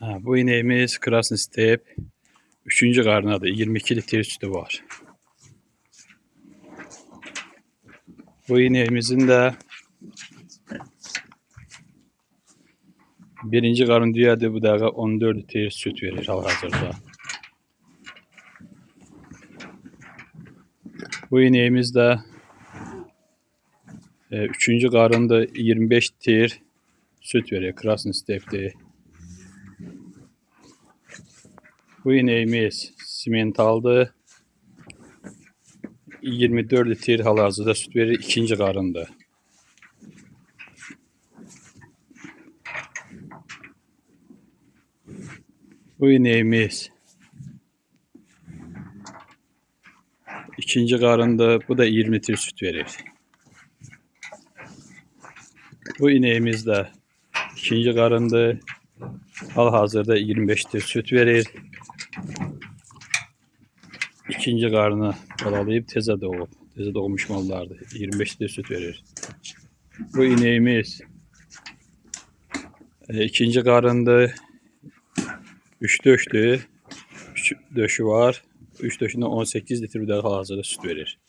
Bu ineğimiz Krasny Step 3. qarnadır. 22 litre sütü var. Bu ineğimizin de 1. qarın düyədir. Bu dəqiqə 14 litre süt verir hal-hazırda. Bu ineğimiz de 3. qarında 25 litre süt verir. Krasny Step'dir. Bu ineğimiz simentaldır. 24 litre hal-hazırda süt verir. 2. qarında. Bu ineğimiz 2. qarında. Bu da 20 litre süt verir. Bu ineğimiz de 2. qarında. Hal-hazırda 25 litre süt verir. 2. qarını balalayıb tezə doğub. Tezə doğmuş mallardır. 25 litre süt verir. Bu ineğimiz 2. qarında. 3 döşlü. 3 döşü var. 3 döşündə 18 litre bir də hal-hazırda süt verir.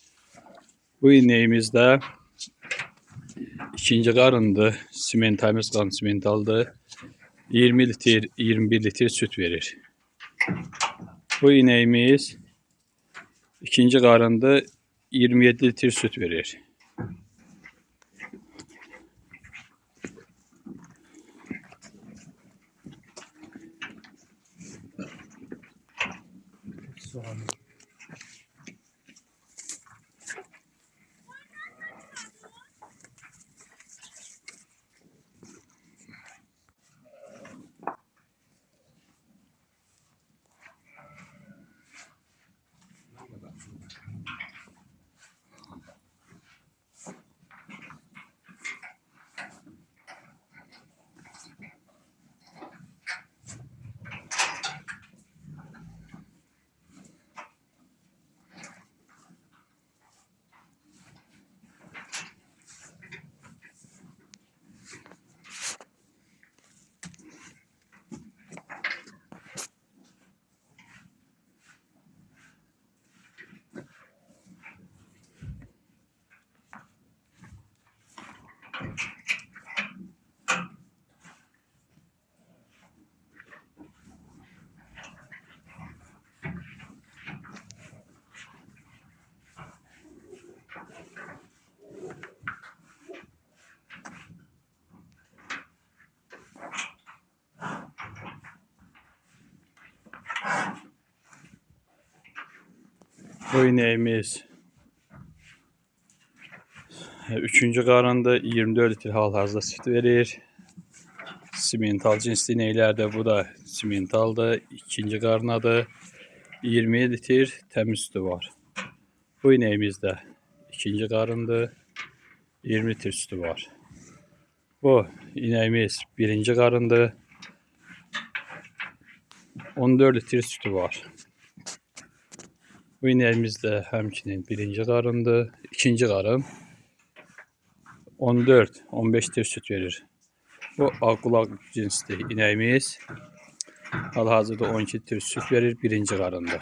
Bu ineğimiz de 2. qarındır. Simentalimiz qan simentaldır. 20 litre, 21 litre süt verir. Bu ineğimiz 2. qarında 27 litre süt verir. Bu ineğimiz 3. qarında 24 litre hal-hazırda süt verir. Simental cinsli inəklərdə bu da simentaldır. 2. qarnadır. 27 litre təmiz sütü var. Bu ineğimiz de 2. qarındır. 20 litre sütü var. Bu ineğimiz 1. qarındır. 14 litre sütü var. Bu ineğimiz de həmçinin 1. qarındır. 2. qarın 14-15 litre süt verir. Bu ağqulaq cinsli ineğimiz hal-hazırda 12 litre süt verir 1. qarında.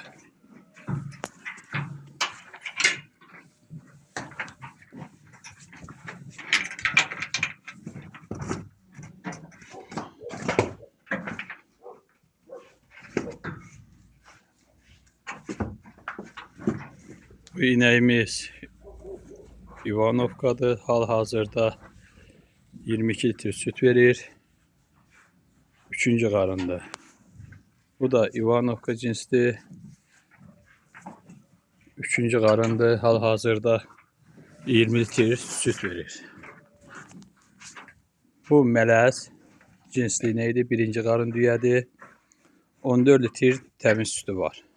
Bu ineğimiz İvanovkadır. Hal-hazırda 22 litre süt verir. 3. qarında. Bu da İvanovka cinsli. 3. qarında. Hal-hazırda 20 litre süt verir. Bu mələz cinsli inəkdir. 1. qarın düyədir. 14 litre təmiz sütü var.